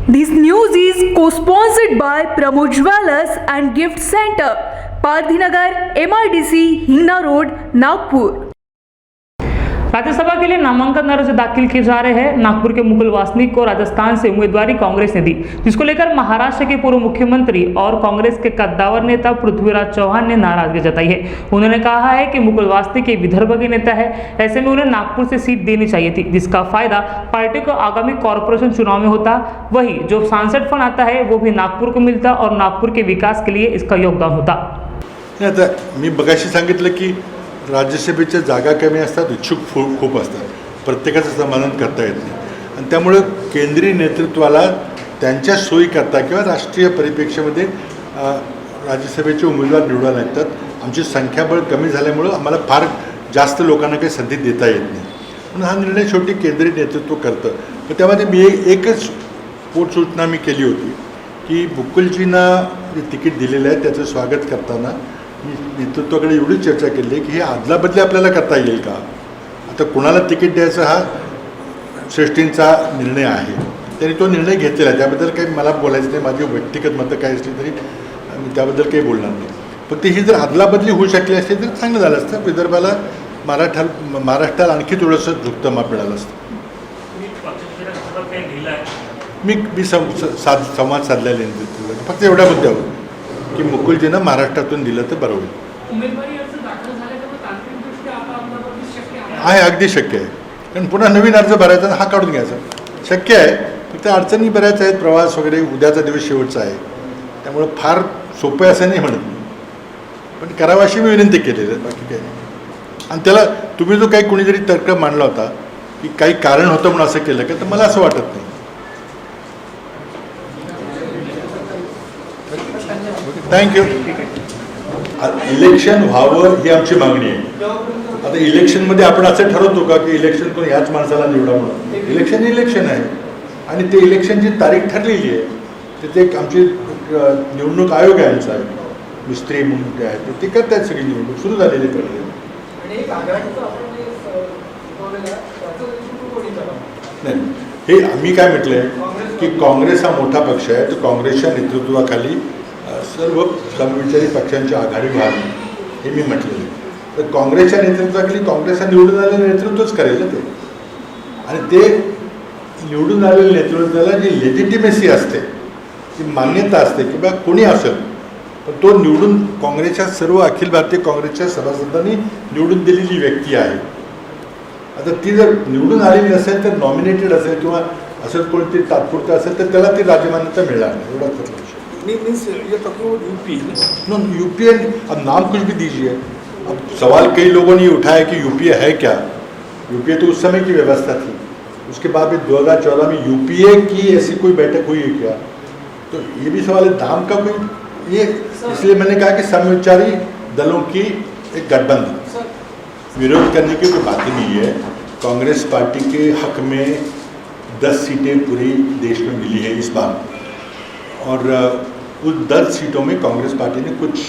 This news is co-sponsored by Pramod Jewellers and Gift Center, Pardhinagar, MIDC, Hingna road, Nagpur. Rajya Sabha के लिए नामांकन अर्ज दाखिल किए जा रहे हैं। नागपुर के मुकुल वासनिक को राजस्थान से उम्मीदवारी कांग्रेस ने दी, जिसको लेकर महाराष्ट्र के पूर्व मुख्यमंत्री और कांग्रेस के कद्दावर नेता पृथ्वीराज चौहान ने नाराजगी जताई है। उन्होंने कहा है कि मुकुल वासनिक एक विदर्भ के नेता है, ऐसे में उन्हें नागपुर से सीट देनी चाहिए थी, जिसका फायदा पार्टी को आगामी कॉर्पोरेशन चुनाव में होता। वही जो सांसद फंड आता है वो भी नागपुर को मिलता और नागपुर के विकास के लिए इसका योगदान होता। आता मी बघाशी सांगितलं की राज्यसभेच्या जागा कमी असतात, इच्छुक खूप असतात, प्रत्येकाचं समाधान करता येत नाही आणि त्यामुळे केंद्रीय नेतृत्वाला त्यांच्या सोयीकरता किंवा राष्ट्रीय परिप्रेक्ष्यामध्ये राज्यसभेचे उमेदवार निवडायला लागतात। आमची संख्याबळ कमी झाल्यामुळं आम्हाला फार जास्त लोकांना काही संधी देता येत नाही, म्हणून हा निर्णय शेवटी केंद्रीय नेतृत्व करतं। पण त्यामध्ये मी एकच पोटसूचना मी केली होती की मुकुलजींना जे तिकीट दिलेलं आहे त्याचं स्वागत करताना मी नेतृत्वाकडे एवढी चर्चा केली आहे की हे अदलाबदली आपल्याला करता येईल का। आता कोणाला तिकीट द्यायचं हा श्रेष्ठींचा निर्णय आहे, त्यांनी तो निर्णय घेतलेला आहे, त्याबद्दल काही मला बोलायचं नाही। माझी व्यक्तिगत मतं काय असली तरी मी त्याबद्दल काही बोलणार नाही। फक्त ही जर अदलाबदली होऊ शकली असती तर चांगलं झालं असतं, विदर्भाला महाराष्ट्राला आणखी थोडंसं झुकतं माप मिळालं असतं। मी संवाद साधलेला नेतृत्व फक्त एवढ्या मुद्द्यावर की मुकुलजींना महाराष्ट्रातून दिलं तर बरं होईल। आहे, अगदी शक्य आहे, कारण पुन्हा नवीन अर्ज भरायचा हा काढून घ्यायचा शक्य आहे। फक्त अडचणी बऱ्याच आहेत, प्रवास वगैरे, उद्याचा दिवस शेवटचा आहे, त्यामुळं फार सोपं आहे असं नाही म्हणत मी, पण करावं अशी मी विनंती केलेली आहे, बाकी काही नाही। आणि त्याला तुम्ही जो काही कोणी जरी तर्क मांडला होता की काही कारण होतं म्हणून असं केलं का, तर मला असं वाटत नाही। थँक्यू। इलेक्शन व्हावं ही आमची मागणी आहे। आता इलेक्शनमध्ये आपण असं ठरवतो का की इलेक्शन करून ह्याच माणसाला निवडा म्हणून? इलेक्शन आहे आणि ते इलेक्शनची तारीख ठरलेली आहे, तिथे एक आमची निवडणूक आयोग आहे आमचा, मिस्त्री म्हणून ते आहे, ते करतायत, सगळी निवडणूक सुरू झालेली आहे। नाही, हे आम्ही काय म्हटलंय की काँग्रेस हा मोठा पक्ष आहे, तर काँग्रेसच्या नेतृत्वाखाली सर्व समविचारी पक्षांची आघाडी व्हावी हे मी म्हटलेलं आहे। तर काँग्रेसच्या नेतृत्वाखाली काँग्रेसचा निवडून आलेलं नेतृत्वच करेल ते, आणि ते निवडून आलेल्या नेतृत्वाला जी लेजिटिमेसी असते, ती मान्यता असते की बा कोणी असेल, पण तो निवडून काँग्रेसच्या सर्व अखिल भारतीय काँग्रेसच्या सभासदांनी निवडून दिलेली व्यक्ती आहे। आता ती जर निवडून आलेली नसेल तर नॉमिनेटेड असेल किंवा असं कोणती तात्पुरतं असेल तर त्याला ती राजमान्यता मिळणार नहीं, एवढाच विषय। ये तो यूपी नो यूपी, अब नाम कुछ भी दीजिए। अब सवाल कई लोगों ने उठाया कि यूपीए है क्या। यूपीए तो उस समय की व्यवस्था थी, उसके बाद भी 2014 में यूपीए की ऐसी कोई बैठक हुई है क्या, तो ये भी सवाल है नाम का कोई, ये इसलिए मैंने कहा कि समविचारी दलों की एक गठबंधन, विरोध करने की कोई बात ही नहीं है। कांग्रेस पार्टी के हक में 10 सीटें पूरी देश में मिली है इस बार, और उस 10 सीटों में कांग्रेस पार्टी ने कुछ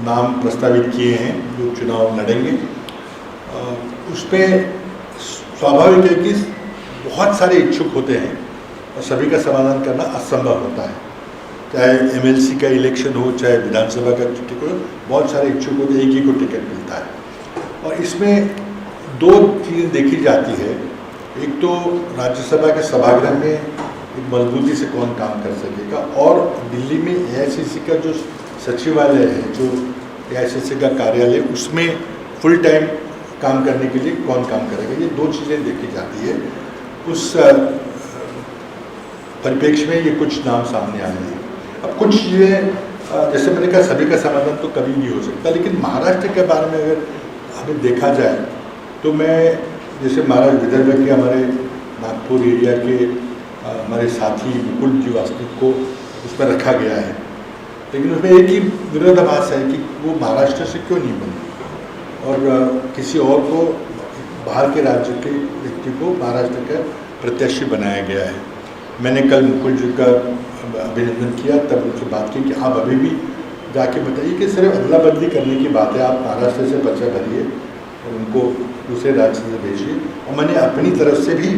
नाम प्रस्तावित किए हैं जो चुनाव लड़ेंगे। उसमें स्वाभाविक है कि बहुत सारे इच्छुक होते हैं और सभी का समाधान करना असंभव होता है, चाहे MLC का इलेक्शन हो, चाहे विधानसभा का टिकट हो, बहुत सारे इच्छुक होते हैं, एक ही को टिकट मिलता है। और इसमें 2 चीज़ें देखी जाती है, एक तो राज्यसभा के सभागृह में एक मजबूती से कौन काम कर सकेगा, और दिल्ली में AICC का जो सचिवालय है, जो AICC का कार्यालय, उसमें फुल टाइम काम करने के लिए कौन काम करेगा, ये 2 चीज़ें देखी जाती है। उस परिप्रेक्ष्य में ये कुछ नाम सामने आए हैं। अब कुछ चीज़ें जैसे मैंने कहा सभी का समाधान तो कभी नहीं हो सकता, लेकिन महाराष्ट्र के बारे में अगर हमें देखा जाए तो मैं जैसे महाराष्ट्र विदर्भ के हमारे नागपुर एरिया के हमारे साथी मुकुल जी वासनिक को उसमें रखा गया है, लेकिन उसमें एक ही विरोधाभास है कि वो महाराष्ट्र से क्यों नहीं बने और किसी और को, बाहर के राज्य के व्यक्ति को महाराष्ट्र का प्रत्याशी बनाया गया है। मैंने कल मुकुल जी का अभिनंदन किया, तब उनसे बात की कि आप अभी भी जाके बताइए कि सिर्फ अदला बदली करने की बात है, आप महाराष्ट्र से पर्चा भरिए और उनको दूसरे राज्य से भेजिए। और मैंने अपनी तरफ से भी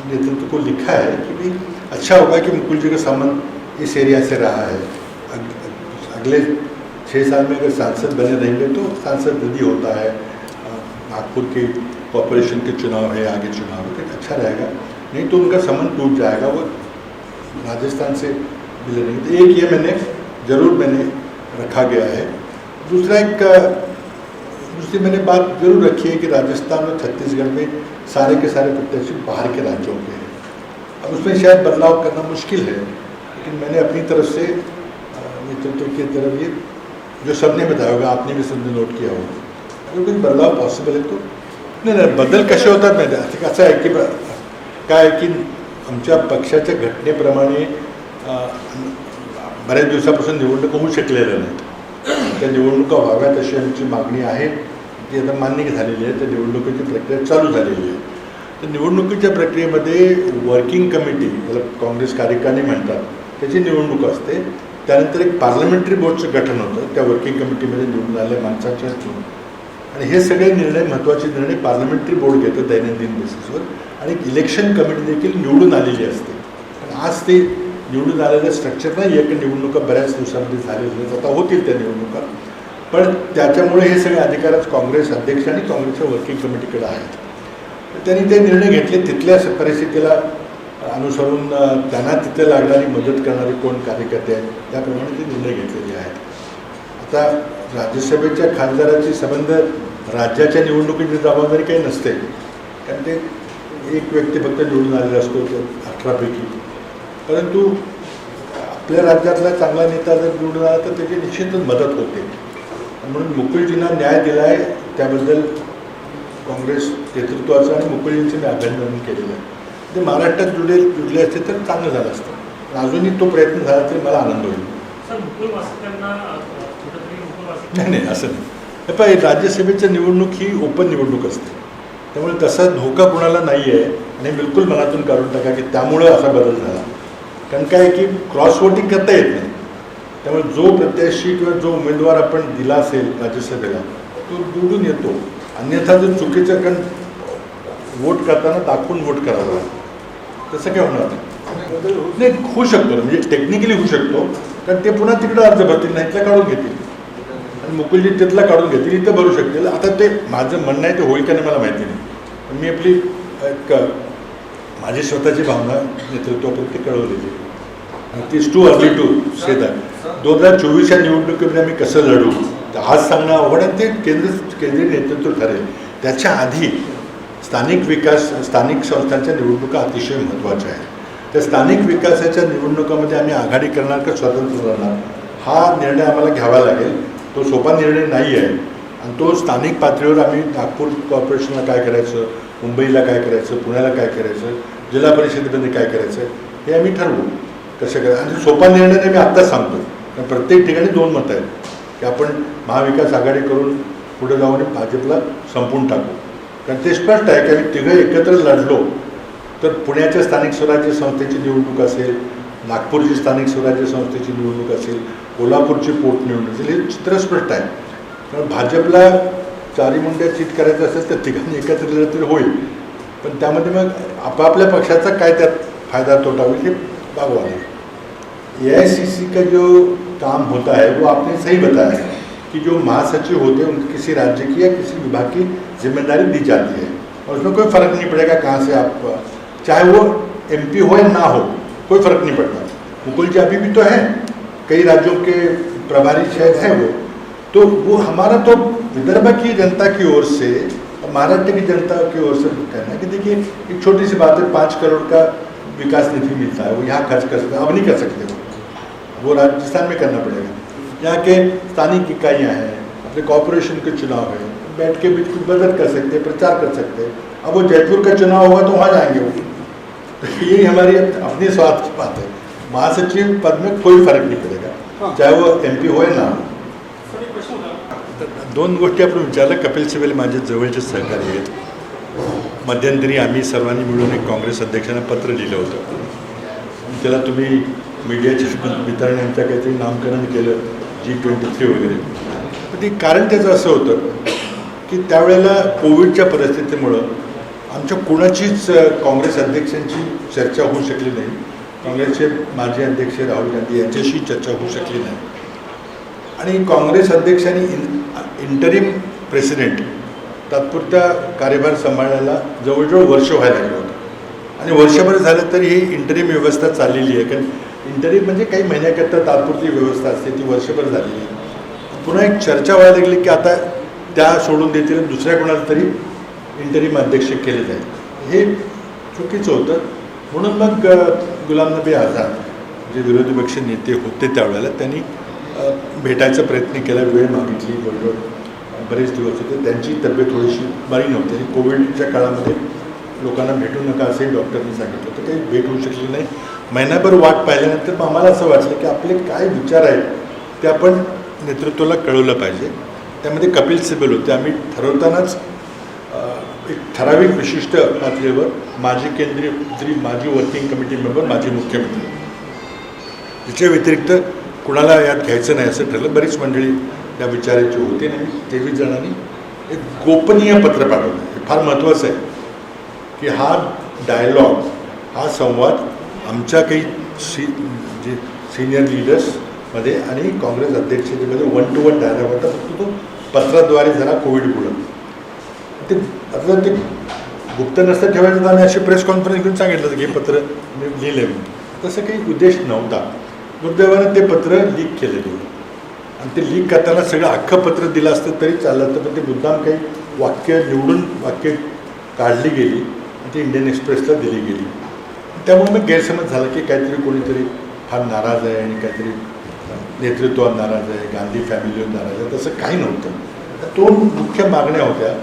नेतृत्व को लिखा है कि भाई अच्छा होगा कि मुकुल जी का संबंध इस एरिया से रहा है, अगले 6 साल में अगर सांसद बने रहेंगे तो सांसद यदि होता है, नागपुर के कॉरपोरेशन के चुनाव है, आगे चुनाव है, तो अच्छा रहेगा, नहीं तो उनका संबंध टूट जाएगा, वो राजस्थान से मिले नहीं। तो एक ये मैंने रखा गया है। दूसरी मैंने बात जरूर रखी है कि राजस्थान और छत्तीसगढ़ में सारे के सारे प्रत्याशी बाहर के राज्यों के हैं। अब उसमें शायद बदलाव करना मुश्किल है, लेकिन मैंने अपनी तरफ से नेतृत्व की तरफ ये जो सबने बताया होगा, आपने भी सबने नोट किया होगा, अगर कुछ बदलाव पॉसिबल आहे तो नाही बदल कसे होतात माहिती आहे, असं आहे की काय की आमच्या पक्षाच्या घटनेप्रमाणे बऱ्याच दिवसापासून निवडणुका होऊ शकलेल्या नाहीत. त्या निवडणुका व्हाव्यात अशी आमची मागणी आहे, ती आता मान्य झालेली आहे. त्या निवडणुकीची प्रक्रिया चालू झालेली आहे. तर निवडणुकीच्या प्रक्रियेमध्ये वर्किंग कमिटी, ज्याला काँग्रेस कार्यकारिणी म्हणतात, त्याची निवडणूक असते. त्यानंतर एक पार्लमेंटरी बोर्डचं गठन होतं त्या वर्किंग कमिटीमध्ये निवडून आलेल्या माणसाच्या थ्रू, आणि हे सगळे निर्णय, महत्त्वाचे निर्णय पार्लमेंटरी बोर्ड घेतं दैनंदिन बेसिसवर, आणि इलेक्शन कमिटी देखील निवडून आलेली असते. पण आज ते निवडून आलेलं स्ट्रक्चर नाही आहे, की निवडणुका बऱ्याच दिवसांमध्ये झालेल्या आहेत, आता होतील त्या निवडणुका, पण त्याच्यामुळे हे सगळे अधिकारच काँग्रेस अध्यक्ष आणि काँग्रेसच्या वर्किंग कमिटीकडे आहेत. त्यांनी ते निर्णय घेतले, तिथल्या परिस्थितीला अनुसरून त्यांना तिथे लागणारी मदत करणारे कोण कार्यकर्ते आहेत त्याप्रमाणे ते निर्णय घेतलेले आहेत. आता राज्यसभेच्या खासदाराची संबंध राज्याच्या निवडणुकीची जबाबदारी काही नसते, कारण ते एक व्यक्ती फक्त निवडून आलेला असतो 18 पैकी. परंतु आपल्या राज्यातला चांगला नेता जर निवडून आला तर त्याची निश्चितच मदत होते. म्हणून मुकुलजींना न्याय दिला आहे, त्याबद्दल काँग्रेस नेतृत्वाचं आणि मुकुलजींचं मी अभिनंदन केलेलं आहे. ते महाराष्ट्रात जुळले असते तर चांगलं झालं असतं, पण अजूनही तो प्रयत्न झाला तरी मला आनंद होईल. नाही असं नाही. हे पाहिजे, राज्यसभेच्या निवडणूक ही ओपन निवडणूक असते, त्यामुळे तसा धोका कुणाला नाही आहे. आणि बिलकुल मनातून काढून टाका की त्यामुळं असा बदल झाला, कारण काय की क्रॉस वोटिंग करता येत नाही. त्यामुळे जो प्रत्याशी किंवा जो उमेदवार आपण दिला असेल राज्यसभेला तो निवडून येतो. अन्यथा जर चुकीचं, कारण वोट करताना दाखवून वोट करावं लागतं, तसं काय होणार नाही. होऊ शकतो, म्हणजे टेक्निकली होऊ शकतो, कारण ते पुन्हा तिकडं अर्ज भरतील, नाही इथला काढून घेतील आणि मुकुलजी तिथला काढून घेतील, इथं भरू शकतील. आता ते माझं म्हणणं आहे, ते होईल का नाही मला माहिती नाही, पण मी आपली एक माझी स्वतःची भावना नेतृत्वापुरती कळवलेली आहे. ती is too early to say that 2024च्या निवडणुकीमध्ये आम्ही कसं लढू आज सांगणं अवघड आहे. ते केंद्रीय नेतृत्व ठरेल. त्याच्या आधी स्थानिक विकास, स्थानिक संस्थांच्या निवडणुका अतिशय महत्त्वाच्या आहेत. त्या स्थानिक विकासाच्या निवडणुकामध्ये आम्ही आघाडी करणार का स्वतंत्र राहणार, हा निर्णय आम्हाला घ्यावा लागेल. तो सोपा निर्णय नाही आहे, आणि तो स्थानिक पातळीवर आम्ही नागपूर कॉर्पोरेशनला काय करायचं, मुंबईला काय करायचं, पुण्याला काय करायचं, जिल्हा परिषदेमध्ये काय करायचं, हे आम्ही ठरवू कसं करायचं. आणि सोपा निर्णय मी आत्ताच सांगतो, कारण प्रत्येक ठिकाणी 2 मतं आहेत की आपण महाविकास आघाडी करून पुढे जाऊ आणि भाजपला संपवून टाकू. कारण ते स्पष्ट आहे की आम्ही तिघं एकत्र लढलो तर पुण्याच्या स्थानिक स्वराज्य संस्थेची निवडणूक असेल, नागपूरची स्थानिक स्वराज्य संस्थेची निवडणूक असेल, कोल्हापूरची पोटनिवडणूक असेल, हे चित्र स्पष्ट आहे. कारण भाजपला 4 मुंड्या चित करायचं असेल तर तिघांनी एकत्र लढलं तरी होईल, पण त्यामध्ये मग आपापल्या पक्षाचा काय त्यात फायदा तोटा होईल हे बघावं लागेल. AICC का जो काम होता है वो आपने सही बताया है कि जो महासचिव होते हैं उनको किसी राज्य की या किसी विभाग की जिम्मेदारी दी जाती है, और उसमें कोई फ़र्क नहीं पड़ेगा कहाँ से आप, चाहे वो MP हो या ना हो, कोई फ़र्क नहीं पड़ता. मुकुल जी अभी भी तो है, कई राज्यों के प्रभारी शायद हैं वो, तो वो हमारा तो विदर्भ की जनता की ओर से, महाराष्ट्र की जनता की ओर से कहना है कि देखिए एक छोटी सी बात है, 5 करोड़ का विकास निधि मिलता है, वो यहाँ खर्च कर सकते, अब नहीं कर सकते, वो राजस्थान में करना पड़ेगा. यहाँ के स्थानिक इकाइयाँ हैं, अपने कॉर्पोरेशन के चुनाव है, बैठ के भी कुछ बजट कर सकते हैं, प्रचार कर सकते हैं. अब वो जयपुर का चुनाव होगा तो वहाँ जाएंगे वो. तो यही हमारी अपने स्वार्थ की बात है. महासचिव पद में कोई फर्क नहीं पड़ेगा, चाहे वो MP हो या ना हो. 2 गोष्टी आपण विचारल्या. कपिल सिब्बल माझे जवळचे सहकारी आहेत. मध्यंतरी आम्ही सर्वांनी मिळून एक काँग्रेस अध्यक्षांना पत्र लिहिलं होतं, त्याला तुम्ही मीडियाच्या वितरण्यांचं काहीतरी नामकरण केलं, G23 वगैरे. पण ते कारण त्याचं असं होतं की त्यावेळेला कोविडच्या परिस्थितीमुळं आमच्या कोणाचीच काँग्रेस अध्यक्षांची चर्चा होऊ शकली नाही. काँग्रेसचे माजी अध्यक्ष राहुल गांधी यांच्याशी चर्चा होऊ शकली नाही. आणि काँग्रेस अध्यक्षांनी इंटरिम प्रेसिडेंट तात्पुरता कार्यभार सांभाळायला जवळजवळ वर्ष व्हायला लागलं होतं. आणि वर्षभर झालं तरी ही इंटरिम व्यवस्था चाललेली आहे. कारण इंटरिम म्हणजे काही महिन्याकरता तात्पुरती व्यवस्था असते, ती वर्षभर झालेली आहे. पुन्हा एक चर्चा व्हायला लागली की आता त्या सोडून देतील आणि दुसऱ्या कोणाला तरी इंटरिम अध्यक्ष केले जाईल. हे चुकीचं होतं. म्हणून मग गुलाम नबी आझाद जे विरोधी पक्ष नेते होते त्यावेळेला त्यांनी भेटायचा प्रयत्न केला, वेळ मागितली. बरोबर बरेच दिवस होते, त्यांची तब्येत थोडीशी बरी नव्हती आणि कोविडच्या काळामध्ये लोकांना भेटू नका असंही डॉक्टरनी सांगितलं होतं. काही भेट होऊ शकली नाही. महिनाभर वाट पाहिल्यानंतर मग आम्हाला असं वाटलं की आपले काय विचार आहेत ते आपण नेतृत्वाला कळवलं पाहिजे. त्यामध्ये कपिल सिब्बल होते. आम्ही ठरवतानाच एक ठराविक विशिष्ट पातळीवर माजी केंद्रीय मंत्री, माजी वर्किंग कमिटी मेंबर, माजी मुख्यमंत्री याच्या व्यतिरिक्त कुणाला यात घ्यायचं नाही असं ठरलं. बरीच मंडळी त्या विचाराची होती आणि 23 जणांनी एक गोपनीय पत्र पाठवलं. हे फार महत्त्वाचं आहे की हा डायलॉग, हा संवाद आमच्या काही जे सिनियर लीडर्समध्ये आणि काँग्रेस अध्यक्षतेमध्ये 1-to-1 डायलॉग होता. फक्त तो पत्राद्वारे झाला कोविडमुळं. ते आता ते गुप्त नसतं ठेवायचं तर आम्ही अशी प्रेस कॉन्फरन्स घेऊन सांगितलं होतं की हे पत्र मी लिहिलं आहे. तसं काही उद्देश नव्हता. दुर्दैवानं ते पत्र लीक केलं गेलं आणि ते लीक करताना सगळं अख्खं पत्र दिलं असतं तरी चाललं असतं. पण ते मुद्दाम काही वाक्य निवडून वाक्य काढली गेली आणि ती इंडियन एक्सप्रेसला दिली गेली. त्यामुळे मग गैरसमज झाला की काहीतरी कोणीतरी फार नाराज आहे आणि काहीतरी नेतृत्वावर नाराज आहे, गांधी फॅमिलीवर नाराज आहे. तसं काही नव्हतं. 2 मुख्य मागण्या होत्या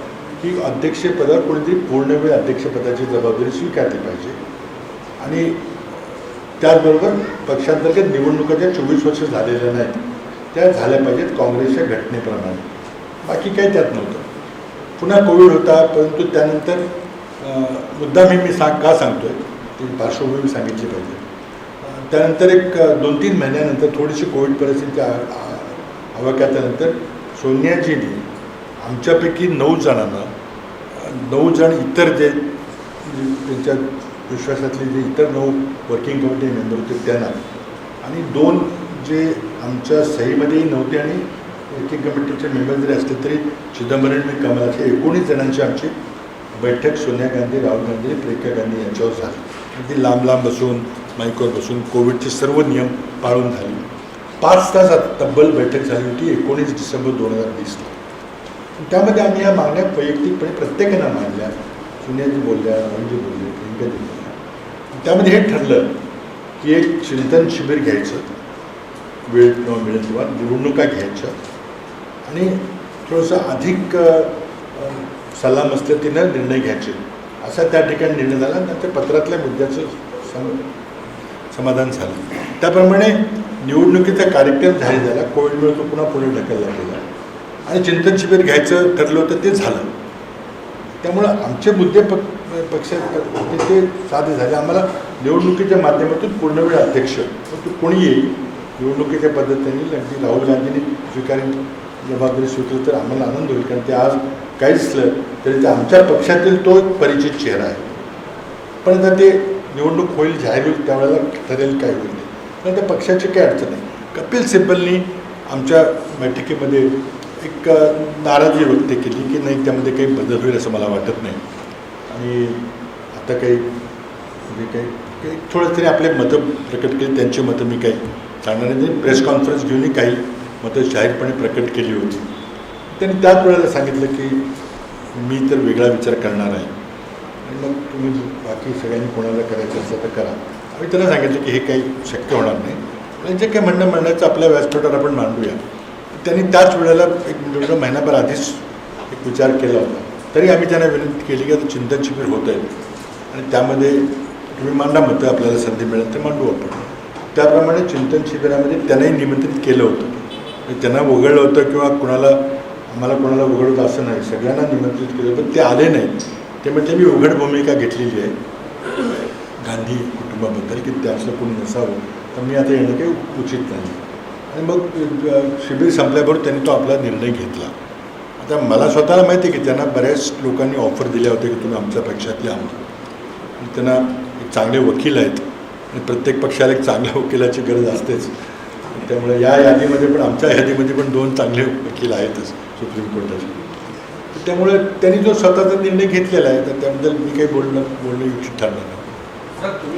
की अध्यक्षपदावर कोणीतरी पूर्णवेळ अध्यक्षपदाची जबाबदारी स्वीकारली पाहिजे आणि त्याचबरोबर पक्षांतर्गत निवडणुका ज्या 24 वर्ष झालेल्या नाहीत त्या झाल्या पाहिजेत काँग्रेसच्या घटनेप्रमाणे. बाकी काही त्यात नव्हतं. पुन्हा कोविड होता, परंतु त्यानंतर मुद्दाम मी का सांगतोय ती पार्श्वभूमी सांगितली पाहिजे. त्यानंतर एक 2-3 महिन्यानंतर थोडीशी कोविड परिस्थिती आवाक्याच्यानंतर सोनियाजींनी आमच्यापैकी 9 जणांना 9 जण इतर जे त्यांच्या विश्वासातले जे इतर 9 वर्किंग कमिटी मेंबर होते त्यांना आणि 2 जे आमच्या सहीमध्येही नव्हते आणि वर्किंग कमिटीचे मेंबर जरी असले तरी चिदंबरम आणि कमल असे 19 जणांची आमची बैठक सोनिया गांधी, राहुल गांधी, प्रियंका गांधी यांच्यावर झाली. ती लांब लांब बसून माईकवर बसून कोविडचे सर्व नियम पाळून झाली. 5 तास तब्बल बैठक झाली होती 19 डिसेंबर 2020ला. त्यामध्ये आम्ही ह्या मागण्या वैयक्तिकपणे प्रत्येकानं मांडल्या. सोनियाजी बोलल्या, राहुलजी बोलले, प्रियंकाजी बोलल्या. त्यामध्ये हे ठरलं की एक चिंतन शिबिर घ्यायचं, वेळ किंवा मिळेल किंवा निवडणुका घ्यायच्या आणि थोडंसं अधिक सल्लामसलतीनं निर्णय घ्यायचे असा त्या ठिकाणी निर्णय झाला. नंतर पत्रातल्या मुद्द्याचं समाधान झालं. त्याप्रमाणे निवडणुकीचा कार्यक्रम जाहीर झाला. कोविडमुळे तो पुन्हा पुढे ढकलला गेला आणि चिंतन शिबिर घ्यायचं ठरलं होतं ते झालं. त्यामुळं आमचे मुद्दे पक्षात ते साधे झाले. आम्हाला निवडणुकीच्या माध्यमातून पूर्णवेळ अध्यक्ष तो कोणी येईल निवडणुकीच्या पद्धतीने अगदी राहुल गांधींनी जबाबदारी स्वीकारली तर आम्हाला आनंद होईल. कारण ते आज काहीच असलं तरी ते आमच्या पक्षातील तो एक परिचित चेहरा आहे. पण आता ते निवडणूक होईल, जाहीर होईल, त्यावेळेला ठरेल काय होईल. पण त्या पक्षाची काही अडचण नाही. कपिल सिब्बलनी आमच्या बैठकीमध्ये एक नाराजी व्यक्त केली की नाही त्यामध्ये काही बदल होईल असं मला वाटत नाही आणि आता काही म्हणजे काही थोडं तरी आपले मतं प्रकट केली. त्यांची मतं मी काही सांगणार नाही. प्रेस कॉन्फरन्स घेऊनही काही मतं जाहीरपणे प्रकट केली होती. त्यांनी त्याच वेळेला सांगितलं की मी तर वेगळा विचार करणार आहे आणि मग तुम्ही बाकी सगळ्यांनी कोणाला करायचं असं तर करा. आम्ही त्यांना सांगितलं की हे काही शक्य होणार नाही. पण जे काही म्हणण्याचं आपल्या व्यासपीठावर आपण मांडूया. त्यांनी त्याच वेळेला एक महिनाभर आधीच एक विचार केला होता. तरी आम्ही त्यांना विनंती केली की आता चिंतन शिबिर होत आहे आणि त्यामध्ये तुम्ही मांडा मतं, आपल्याला संधी मिळेल तर मांडू आपण. त्याप्रमाणे चिंतन शिबिरामध्ये त्यांनाही निमंत्रित केलं होतं. त्यांना वगळलं होतं किंवा आम्हाला कोणाला वगळलं असं नाही, सगळ्यांना निमंत्रित केलं. पण ते आले नाही. ते म्हणजे मी उघड भूमिका घेतलेली आहे गांधी कुटुंबाबद्दल की त्याचं कोणी नसावं, तर मी आता येणं काही उचित नाही. आणि मग शिबिर संपल्याबरोबर त्यांनी तो आपला निर्णय घेतला. आता मला स्वतःला माहिती आहे की त्यांना बऱ्याच लोकांनी ऑफर दिल्या होत्या की तुम्ही आमच्या पक्षात या आणि त्यांना एक चांगले वकील आहेत आणि प्रत्येक पक्षाला एक चांगल्या वकिलाची गरज असतेच. त्यामुळे या यादीमध्ये पण आमच्या यादीमध्ये पण 2 चांगले वकील आहेतच सुप्रीम कोर्टाचे. त्यामुळे त्यांनी जो स्वतःचा निर्णय घेतलेला आहे तर त्याबद्दल मी काही बोलणं इच्छित ठरणार नाही. सर तुम्ही